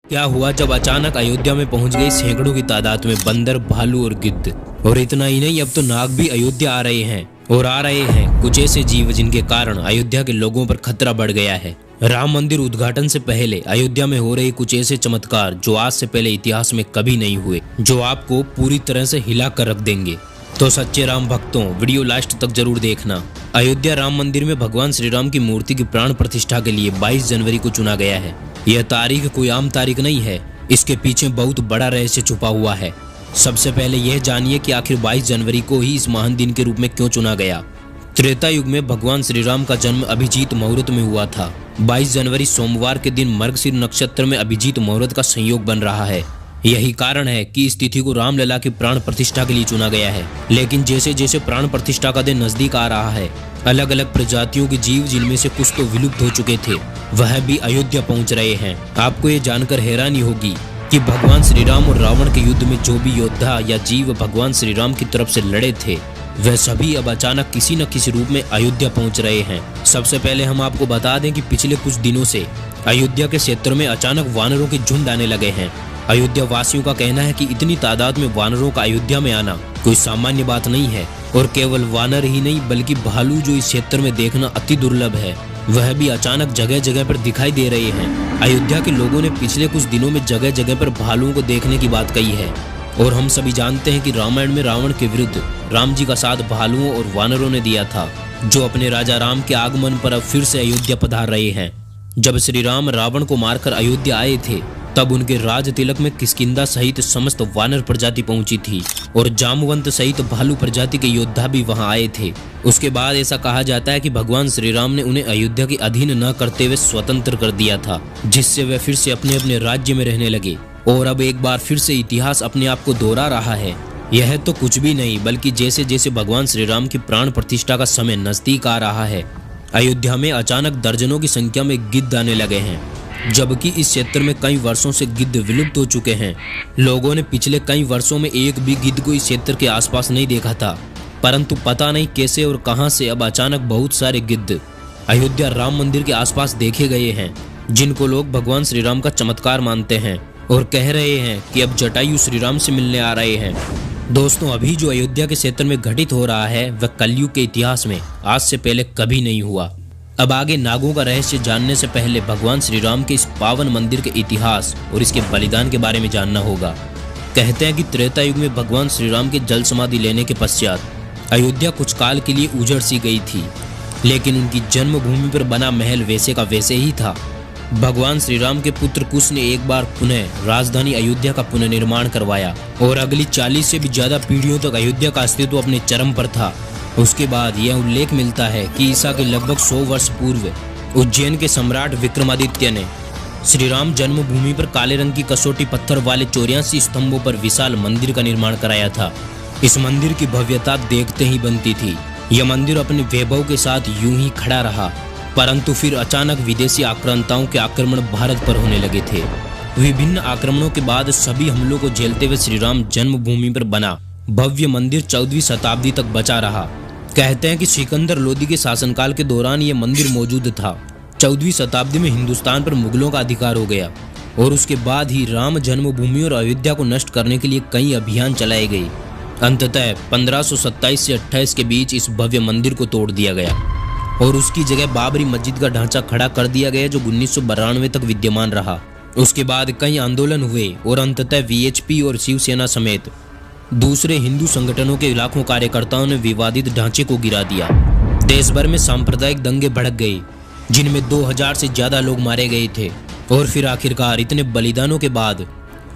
क्या हुआ जब अचानक अयोध्या में पहुंच गई सैकड़ों की तादाद में बंदर, भालू और गिद्ध। और इतना ही नहीं, अब तो नाग भी अयोध्या आ रहे हैं। और आ रहे हैं कुछ ऐसे जीव जिनके कारण अयोध्या के लोगों पर खतरा बढ़ गया है। राम मंदिर उद्घाटन से पहले अयोध्या में हो रहे कुछ ऐसे चमत्कार जो आज से पहले इतिहास में कभी नहीं हुए, जो आपको पूरी तरह से हिला कर रख देंगे। तो सच्चे राम भक्तों, वीडियो लास्ट तक जरूर देखना। अयोध्या राम मंदिर में भगवान श्री राम की मूर्ति की प्राण प्रतिष्ठा के लिए 22 जनवरी को चुना गया है। यह तारीख कोई आम तारीख नहीं है, इसके पीछे बहुत बड़ा रहस्य छुपा हुआ है। सबसे पहले यह जानिए कि आखिर 22 जनवरी को ही इस महान दिन के रूप में क्यों चुना गया। त्रेता युग में भगवान श्री राम का जन्म अभिजीत मुहूर्त में हुआ था। 22 जनवरी सोमवार के दिन मृगशीर नक्षत्र में अभिजीत मुहूर्त का संयोग बन रहा है। यही कारण है कि इस तिथि को रामलला की प्राण प्रतिष्ठा के लिए चुना गया है। लेकिन जैसे जैसे प्राण प्रतिष्ठा का दिन नजदीक आ रहा है, अलग अलग प्रजातियों के जीव, जिनमें से कुछ तो विलुप्त हो चुके थे, वह भी अयोध्या पहुंच रहे हैं। आपको ये जानकर हैरानी होगी कि भगवान श्री राम और रावण के युद्ध में जो भी योद्धा या जीव भगवान श्री राम की तरफ से लड़े थे, वह सभी अब अचानक किसी न किसी रूप में अयोध्या पहुंच रहे हैं। सबसे पहले हम आपको बता दें कि पिछले कुछ दिनों से अयोध्या के क्षेत्र में अचानक वानरों के झुंड आने लगे हैं। अयोध्या वासियों का कहना है कि इतनी तादाद में वानरों का अयोध्या में आना कोई सामान्य बात नहीं है। और केवल वानर ही नहीं, बल्कि भालू, जो इस क्षेत्र में देखना अति दुर्लभ है, वह भी अचानक जगह जगह पर दिखाई दे रहे हैं। अयोध्या के लोगों ने पिछले कुछ दिनों में जगह जगह पर भालुओं को देखने की बात कही है। और हम सभी जानते हैं कि रामायण में रावण के विरुद्ध राम जी का साथ भालुओं और वानरों ने दिया था, जो अपने राजा राम के आगमन पर अब फिर से अयोध्या पधार रहे हैं। जब श्री राम रावण को मारकर अयोध्या आए थे, तब उनके राज तिलक में किष्किंधा सहित समस्त वानर प्रजाति पहुंची थी और जामवंत सहित भालू प्रजाति के योद्धा भी वहां आए थे। उसके बाद ऐसा कहा जाता है कि भगवान श्री राम ने उन्हें अयोध्या के अधीन न करते हुए स्वतंत्र कर दिया था, जिससे वे फिर से अपने अपने राज्य में रहने लगे। और अब एक बार फिर से इतिहास अपने आप को दोहरा रहा है। यह तो कुछ भी नहीं, बल्कि जैसे जैसे भगवान श्री राम की प्राण प्रतिष्ठा का समय नजदीक आ रहा है, अयोध्या में अचानक दर्जनों की संख्या में गिद्ध आने लगे हैं। जबकि इस क्षेत्र में कई वर्षों से गिद्ध विलुप्त हो चुके हैं। लोगों ने पिछले कई वर्षों में एक भी गिद्ध को इस क्षेत्र के आसपास नहीं देखा था, परंतु पता नहीं कैसे और कहां से अब अचानक बहुत सारे गिद्ध अयोध्या राम मंदिर के आसपास देखे गए हैं, जिनको लोग भगवान श्री राम का चमत्कार मानते हैं और कह रहे हैं कि अब जटायु श्री राम से मिलने आ रहे हैं। दोस्तों, अभी जो अयोध्या के क्षेत्र में घटित हो रहा है, वह कलयुग के इतिहास में आज से पहले कभी नहीं हुआ। अब आगे नागों का रहस्य जानने से पहले भगवान श्री राम के इस पावन मंदिर के इतिहास और इसके बलिदान के बारे में जानना होगा। कहते हैं कि त्रेता युग में भगवान श्री राम के जल समाधि लेने के पश्चात अयोध्या कुछ काल के लिए उजड़ सी गई थी, लेकिन उनकी जन्मभूमि पर बना महल वैसे का वैसे ही था। भगवान श्री राम के पुत्र कुश ने एक बार पुनः राजधानी अयोध्या का पुनर्निर्माण करवाया और अगली 40 से भी ज्यादा पीढ़ियों तक अयोध्या का अस्तित्व अपने चरम पर था। उसके बाद यह उल्लेख मिलता है कि ईसा के लगभग 100 वर्ष पूर्व उज्जैन के सम्राट विक्रमादित्य ने श्री राम जन्मभूमि पर काले रंग की कसौटी पत्थर वाले 84 स्तंभों पर विशाल मंदिर का निर्माण कराया था। इस मंदिर की भव्यता देखते ही बनती थी। यह मंदिर अपने वैभव के साथ यूं ही खड़ा रहा, परंतु फिर अचानक विदेशी आक्रांताओं के आक्रमण भारत पर होने लगे थे। विभिन्न आक्रमणों के बाद सभी हमलों को झेलते हुए श्री राम जन्मभूमि पर बना भव्य मंदिर 14वीं शताब्दी तक बचा रहा। कहते हैं कि सिकंदर लोदी के शासनकाल के दौरान यह मंदिर मौजूद था। 14वीं शताब्दी में हिंदुस्तान पर मुगलों का अधिकार हो गया और उसके बाद ही राम जन्मभूमि और अयोध्या को नष्ट करने के लिए कई अभियान चलाए गए। अंततः 1527 से 28 के बीच इस भव्य मंदिर को तोड़ दिया गया और उसकी जगह बाबरी मस्जिद का ढांचा खड़ा कर दिया गया, जो 1992 तक विद्यमान रहा। उसके बाद कई आंदोलन हुए और अंततः वीएचपी और शिवसेना समेत दूसरे हिंदू संगठनों के लाखों कार्यकर्ताओं ने विवादित ढांचे को गिरा दिया। देश भर में सांप्रदायिक दंगे भड़क गए, जिनमें 2000 से ज्यादा लोग मारे गए थे। और फिर आखिरकार इतने बलिदानों के बाद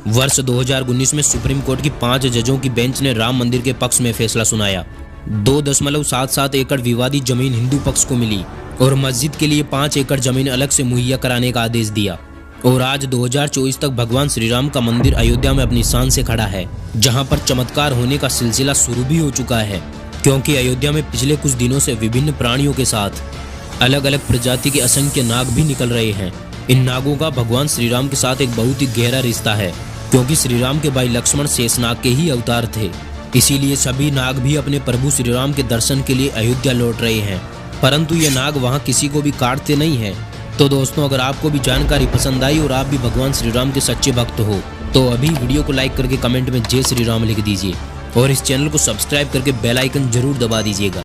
वर्ष 2019 में सुप्रीम कोर्ट की 5 जजों की बेंच ने राम मंदिर के पक्ष में फैसला सुनाया। 2.77 एकड़ विवादित जमीन हिंदू पक्ष को मिली और मस्जिद के लिए 5 एकड़ जमीन अलग से मुहैया कराने का आदेश दिया। और आज 2024 तक भगवान श्री राम का मंदिर अयोध्या में अपनी शान से खड़ा है, जहां पर चमत्कार होने का सिलसिला शुरू भी हो चुका है, क्योंकि अयोध्या में पिछले कुछ दिनों से विभिन्न प्राणियों के साथ अलग अलग प्रजाति के असंख्य नाग भी निकल रहे हैं। इन नागों का भगवान श्री राम के साथ एक बहुत ही गहरा रिश्ता है, क्योंकि श्री राम के भाई लक्ष्मण शेषनाग के ही अवतार थे। इसीलिए सभी नाग भी अपने प्रभु श्री राम के दर्शन के लिए अयोध्या लौट रहे हैं। परंतु ये नाग वहाँ किसी को भी काटते नहीं है, तो दोस्तों, अगर आपको भी जानकारी पसंद आई और आप भी भगवान श्री राम के सच्चे भक्त हो तो अभी वीडियो को लाइक करके कमेंट में जय श्री राम लिख दीजिए और इस चैनल को सब्सक्राइब करके बेल आइकन जरूर दबा दीजिएगा।